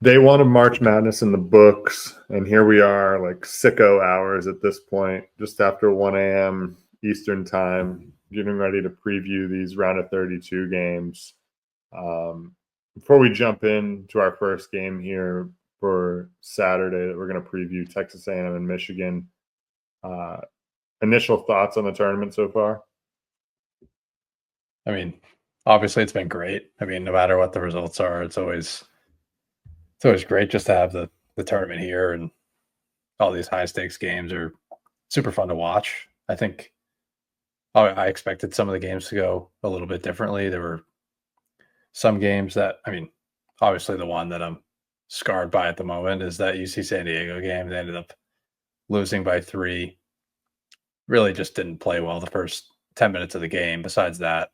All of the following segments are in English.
Day one of March Madness in the books, and here we are, like sicko hours at this point, just after 1 a.m. Eastern time, getting ready to preview these round of 32 games. Before we jump into our first game here for Saturday, that we're going to preview Texas A&M and Michigan. Initial thoughts on the tournament so far? I mean, obviously it's been great. I mean, no matter what the results are, it's always great just to have the tournament here, and all these high stakes games are super fun to watch. I think I expected some of the games to go a little bit differently. There were some games that, I mean, obviously the one that I'm scarred by at the moment is that UC San Diego game. They ended up losing by 3. Really just didn't play well the first 10 minutes of the game. Besides that,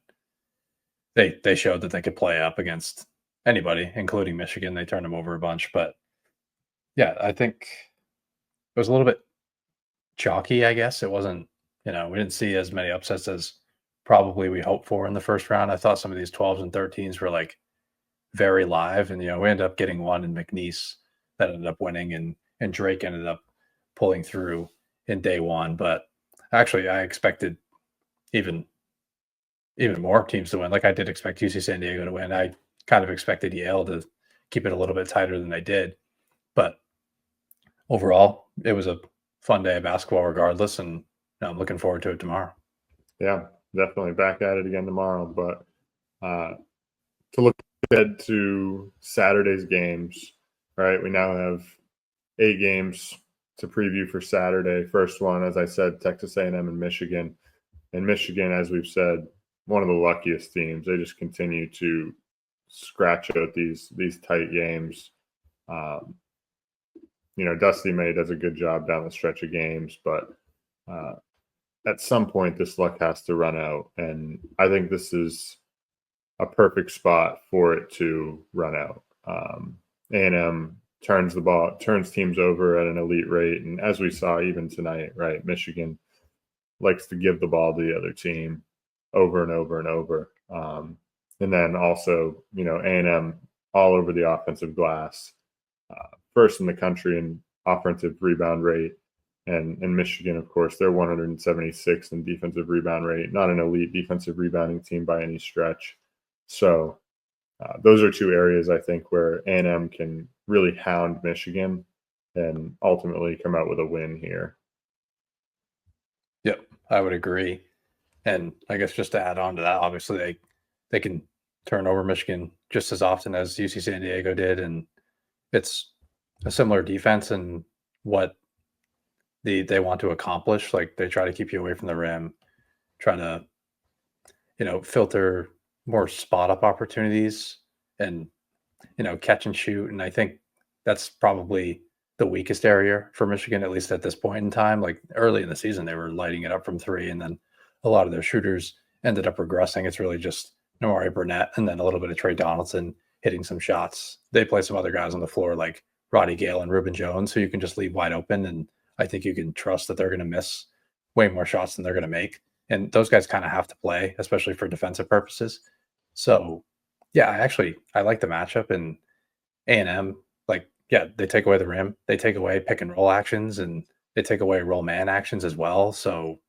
they showed that they could play up against anybody, including Michigan. They turned them over a bunch. But yeah, I think it was a little bit chalky, I guess. It wasn't, we didn't see as many upsets as probably we hoped for in the first round. I thought some of these 12s and 13s were like very live. And, we ended up getting one in McNeese that ended up winning, and Drake ended up pulling through in day one. But actually, I expected even more teams to win. Like, I did expect UC San Diego to win. I kind of expected Yale to keep it a little bit tighter than they did. But overall, it was a fun day of basketball regardless, and I'm looking forward to it tomorrow. Yeah, definitely back at it again tomorrow. But to look ahead to Saturday's games, right? We now have 8 games to preview for Saturday. First one, as I said, Texas A&M and Michigan. And Michigan, as we've said, one of the luckiest teams. They just continue to scratch out these tight games. Dusty May does a good job down the stretch of games, but at some point this luck has to run out, and I think this is a perfect spot for it to run out. A&M turns teams over at an elite rate, and as we saw even tonight, right, Michigan likes to give the ball to the other team over and over and over. And then also, A&M all over the offensive glass, first in the country in offensive rebound rate. And Michigan, of course, they're 176th in defensive rebound rate, not an elite defensive rebounding team by any stretch. So those are 2 areas, I think, where A&M can really hound Michigan and ultimately come out with a win here. Yep, I would agree. And I guess just to add on to that, obviously they can turn over Michigan just as often as UC San Diego did, and it's a similar defense and what they want to accomplish. Like, they try to keep you away from the rim, try to filter more spot up opportunities, and catch and shoot. And I think that's probably the weakest area for Michigan, at least at this point in time. Like, early in the season, they were lighting it up from 3, and then a lot of their shooters ended up regressing. It's really just Namari Burnett and then a little bit of Trey Donaldson hitting some shots. They play some other guys on the floor like Roddy Gale and Reuben Jones, who you can just leave wide open, and I think you can trust that they're going to miss way more shots than they're going to make. And those guys kind of have to play, especially for defensive purposes. So, yeah, I like the matchup. And A&M, they take away the rim, they take away pick and roll actions, and they take away roll man actions as well. So,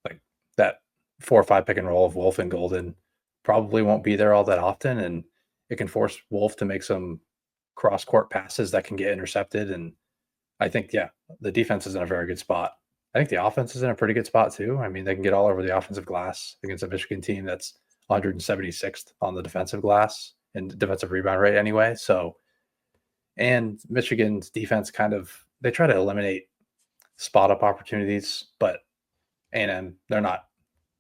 like, that 4 or 5 pick and roll of Wolf and Golden probably won't be there all that often, and it can force Wolf to make some cross court passes that can get intercepted. And I think, the defense is in a very good spot. I think the offense is in a pretty good spot too. I mean, they can get all over the offensive glass against a Michigan team that's 176th on the defensive glass and defensive rebound rate anyway. So, and Michigan's defense they try to eliminate spot up opportunities, but A&M, they're not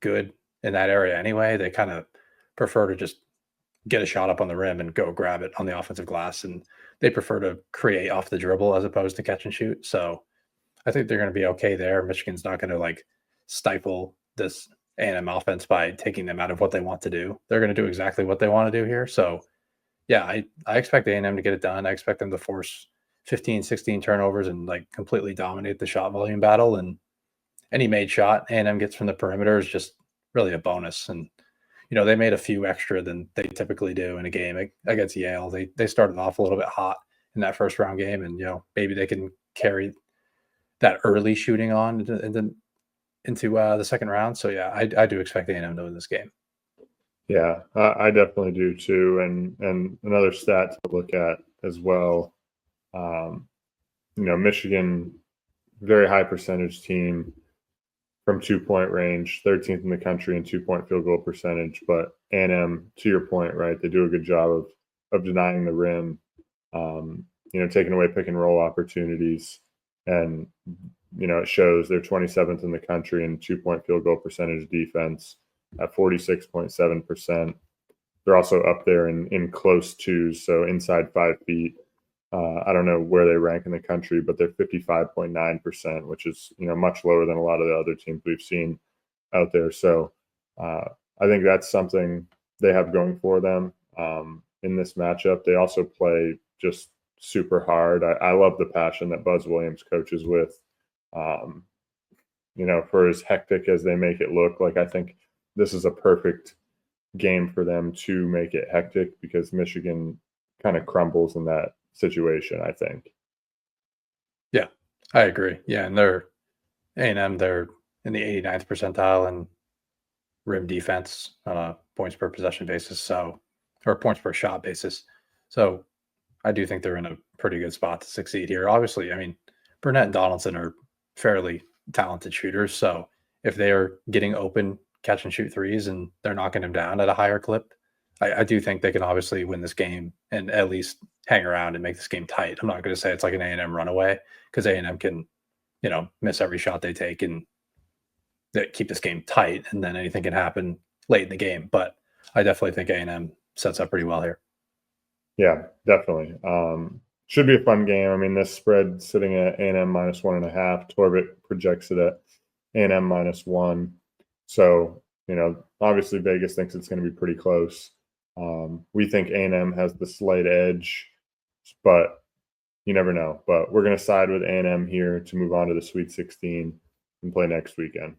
good in that area anyway. They kind of prefer to just get a shot up on the rim and go grab it on the offensive glass, and they prefer to create off the dribble as opposed to catch and shoot. So I think they're going to be okay there. Michigan's not going to stifle this A&M offense by taking them out of what they want to do. They're going to do exactly what they want to do here. So yeah, I expect A&M to get it done. I expect them to force 15, 16 turnovers and completely dominate the shot volume battle. And any made shot A&M gets from the perimeter is just really a bonus. And they made a few extra than they typically do in a game against Yale. They started off a little bit hot in that first round game, and maybe they can carry that early shooting on into the second round. So yeah, I do expect A&M to win this game. Yeah, I definitely do too. And another stat to look at as well. Michigan, very high percentage team from 2-point range, 13th in the country in 2-point field goal percentage. But A&M, to your point, right, they do a good job of denying the rim, taking away pick and roll opportunities. And, it shows they're 27th in the country in 2-point field goal percentage defense at 46.7%. They're also up there in close twos, so inside 5 feet. I don't know where they rank in the country, but they're 55.9%, which is much lower than a lot of the other teams we've seen out there. So I think that's something they have going for them in this matchup. They also play just super hard. I love the passion that Buzz Williams coaches with. For as hectic as they make it look, like I think this is a perfect game for them to make it hectic because Michigan kind of crumbles in that situation, I think. Yeah, I agree. Yeah, and they're A&M, they're in the 89th percentile in rim defense on a points per possession basis, or points per shot basis. So I do think they're in a pretty good spot to succeed here. Obviously, I mean, Burnett and Donaldson are fairly talented shooters. So if they are getting open catch and shoot threes and they're knocking them down at a higher clip, I do think they can obviously win this game and at least hang around and make this game tight. I'm not going to say it's like an A&M runaway because A&M can, miss every shot they take and keep this game tight, and then anything can happen late in the game. But I definitely think A&M sets up pretty well here. Yeah, definitely. Should be a fun game. I mean, this spread sitting at A&M -1.5. Torbit projects it at A&M -1. So, obviously Vegas thinks it's going to be pretty close. We think A&M has the slight edge, but you never know. But we're going to side with A&M here to move on to the Sweet 16 and play next weekend.